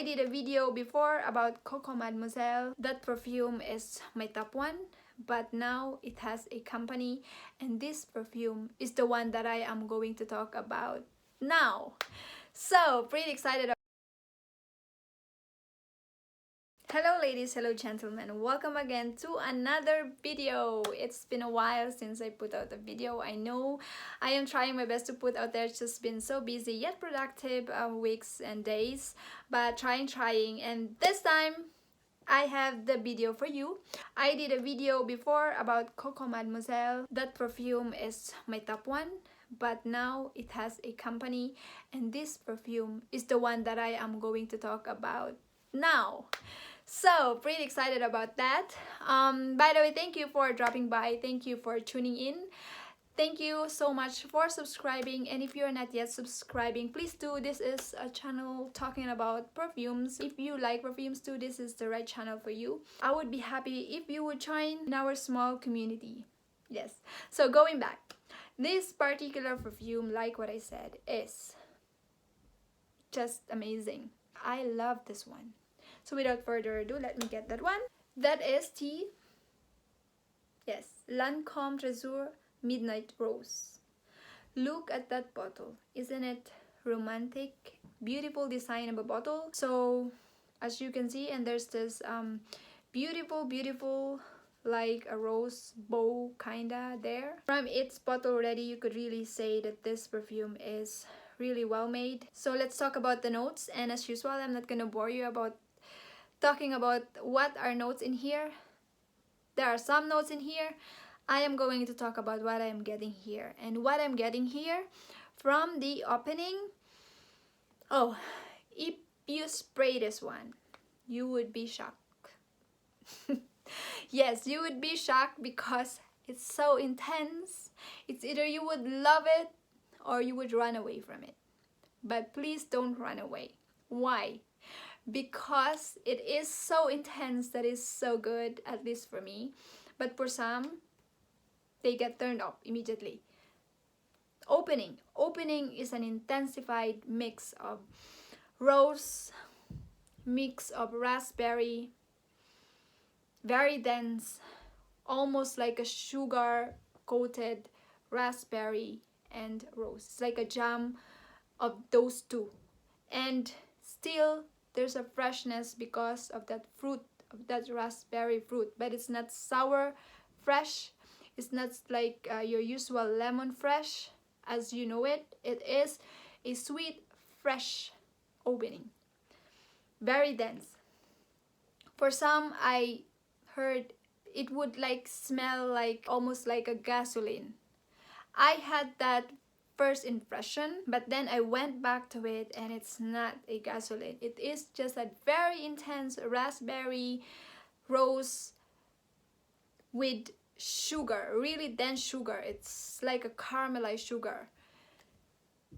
I did a video before about Coco Mademoiselle. That perfume is my top one, but now it has a company, and this perfume is the one that I am going to talk about now. So pretty excited. Hello ladies, hello gentlemen, welcome again to another video. It's been a while since I put out a video. I know I am trying my best to put out there. It's just been so busy yet productive weeks and days, but trying, and this time I have the video for you. I did a video before about Coco Mademoiselle. That perfume is my top one, but now it has a company, and this perfume is the one that I am going to talk about now. So pretty excited about that. By the way, thank you for dropping by, thank you for tuning in, thank you so much for subscribing, and if you're not yet subscribing, please do. This is a channel talking about perfumes. If you like perfumes too, this is the right channel for you. I would be happy if you would join in our small community. Yes, so going back, this particular perfume, like what I said, is just amazing. I love this one. So without further ado, let me get that one. That is the, yes, Lancome Trésor Midnight Rose. Look at that bottle. Isn't it romantic? Beautiful design of a bottle. So as you can see, and there's this beautiful like a rose bow kinda there. From its bottle already, you could really say that this perfume is really well made. So let's talk about the notes, and as usual, I'm not gonna bore you about talking about what are notes in here. There are some notes in here. I am going to talk about what I'm getting here, and what I'm getting here from the opening. Oh, if you spray this one, you would be shocked. Yes, you would be shocked because it's so intense. It's either you would love it or you would run away from it. But please don't run away. Why? Because it is so intense that is so good, at least for me. But for some, they get turned off immediately. Opening is an intensified mix of rose, mix of raspberry, very dense, almost like a sugar coated raspberry and rose. It's like a jam of those two, and still there's a freshness because of that fruit, of that raspberry fruit, but it's not sour fresh. It's not like your usual lemon fresh as you know it. It is a sweet fresh opening, very dense. For some, I heard it would like smell like almost like a gasoline. I had that first impression, but then I went back to it, and it's not a gasoline. It is just a very intense raspberry rose with sugar, really dense sugar. It's like a caramelized sugar,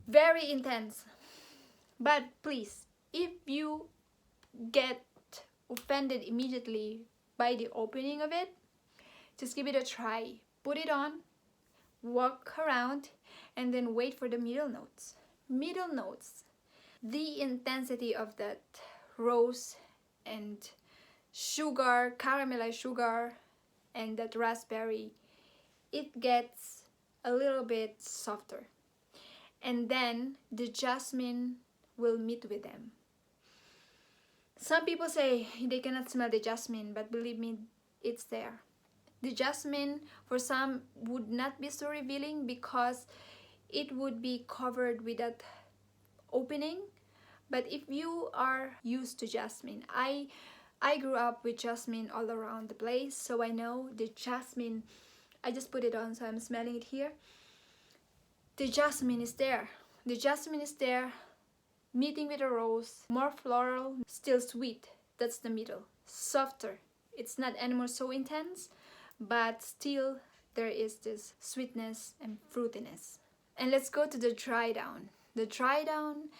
very intense. But please, if you get offended immediately by the opening of it, just give it a try. Put it on, walk around, and then wait for the middle notes. Middle notes, the intensity of that rose and sugar, caramelized sugar, and that raspberry, it gets a little bit softer, and then the jasmine will meet with them. Some people say they cannot smell the jasmine, but believe me, it's there. The jasmine for some would not be so revealing because it would be covered with that opening. But if you are used to jasmine, I grew up with jasmine all around the place, so I know the jasmine. I just put it on, so I'm smelling it here. The jasmine is there. The jasmine is there, meeting with a rose, more floral, still sweet. That's the middle. Softer. It's not anymore so intense, but still there is this sweetness and fruitiness. And let's go to the dry down. The dry down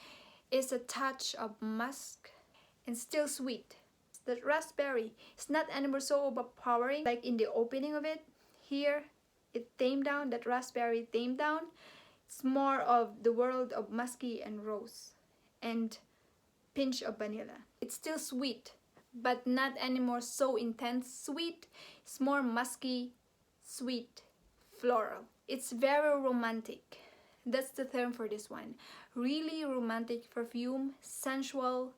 is a touch of musk and still sweet. That raspberry is not anymore so overpowering like in the opening of it. Here it tamed down, that raspberry tamed down. It's more of the world of musky and rose. And pinch of vanilla. It's still sweet, but not anymore so intense sweet. It's more musky, sweet, floral. It's very romantic. That's the term for this one. Really romantic perfume, sensual,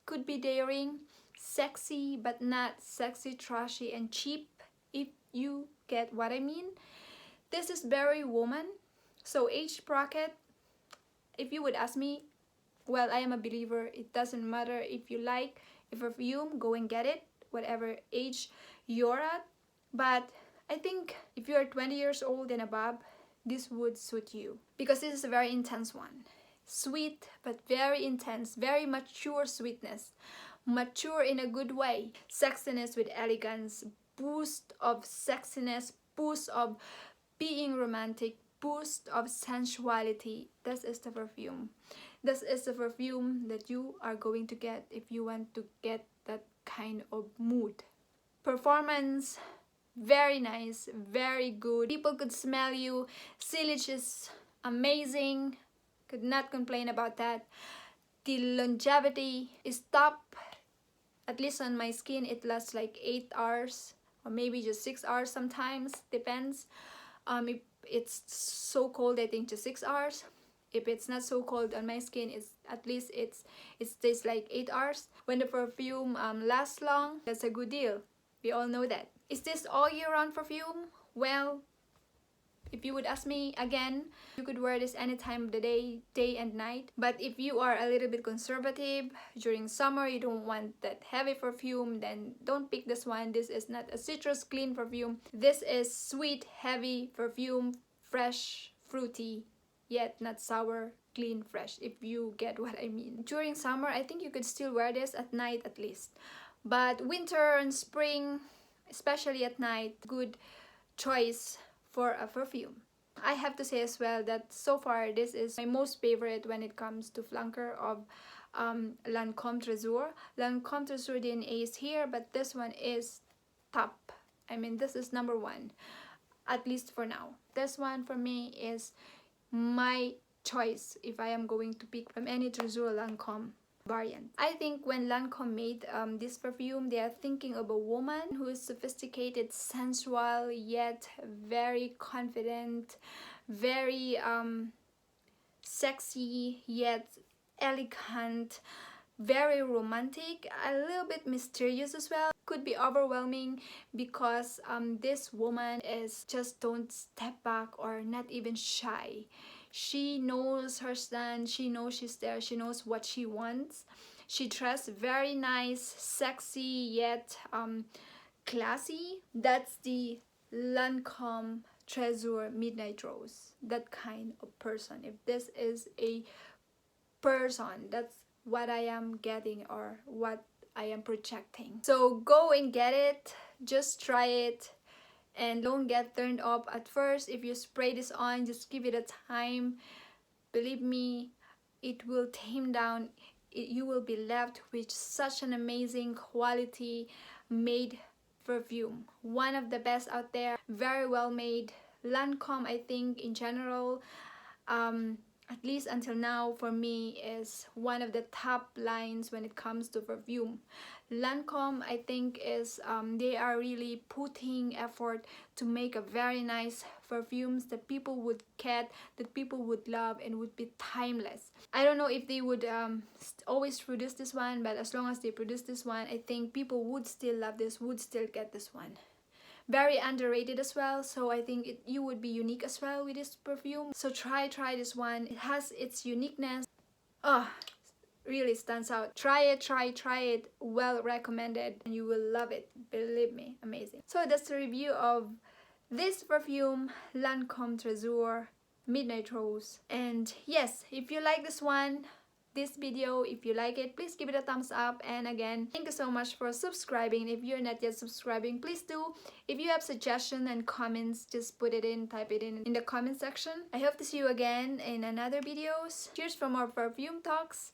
could be daring, sexy, but not sexy, trashy, and cheap, if you get what I mean. This is very woman. So age bracket, if you would ask me, well, I am a believer. It doesn't matter if you like a perfume, go and get it, whatever age you're at. But I think if you're 20 years old and above, this would suit you because this is a very intense one. Sweet, but very intense, very mature sweetness. Mature in a good way. Sexiness with elegance, boost of sexiness, boost of being romantic, boost of sensuality. This is the perfume. This is the perfume that you are going to get if you want to get that kind of mood. Performance, very nice, very good. People could smell you. Sillage is amazing. Could not complain about that. The longevity is top. At least on my skin, it lasts like 8 hours or maybe just 6 hours sometimes. Depends. If it's so cold, I think just 6 hours. If it's not so cold on my skin, it's at least it stays like 8 hours. When the perfume lasts long, that's a good deal. We all know that. Is this all year round perfume? Well, if you would ask me again, you could wear this any time of the day and night. But if you are a little bit conservative, during summer you don't want that heavy perfume, then don't pick this one. This is not a citrus clean perfume. This is sweet, heavy perfume, fresh, fruity, yet not sour, clean, fresh, if you get what I mean. During summer, I think you could still wear this at night at least. But winter and spring, especially at night, good choice for a perfume. I have to say as well that so far this is my most favorite when it comes to flanker of Lancome Trésor. Lancome Trésor DNA is here, but this one is top. I mean, this is number one, at least for now. This one for me is my choice if I am going to pick from any Tresor Lancome variant. I think when Lancome made this perfume, they are thinking of a woman who is sophisticated, sensual, yet very confident, very sexy, yet elegant, very romantic, a little bit mysterious as well. Could be overwhelming because this woman is just don't step back or not even shy. She knows her stand, she knows she's there, she knows what she wants. She dressed very nice, sexy, yet classy. That's the Lancome Trésor Midnight Rose. That kind of person. If this is a person, that's what I am getting or what I am projecting. So go and get it, just try it. And don't get turned off at first. If you spray this on, just give it a time. Believe me, it will tame down. You will be left with such an amazing quality made perfume. One of the best out there. Very well made. Lancome, I think in general, at least until now for me, is one of the top lines when it comes to perfume. Lancome, I think, is they are really putting effort to make a very nice perfumes that people would get, that people would love and would be timeless. I don't know if they would always produce this one, but as long as they produce this one, I think people would still love this, would still get this one. Very underrated as well, so I think you would be unique as well with this perfume. So try this one. It has its uniqueness. Really stands out. Try it. Well recommended, and you will love it. Believe me, amazing. So that's the review of this perfume, Lancome Trésor Midnight Rose. And yes, if you like this one, this video, if you like it, please give it a thumbs up. And again, thank you so much for subscribing. If you're not yet subscribing, please do. If you have suggestions and comments, just put it in, type it in the comment section. I hope to see you again in another videos. Cheers for more perfume talks.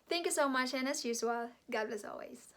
Thank you so much, and as usual, God bless always.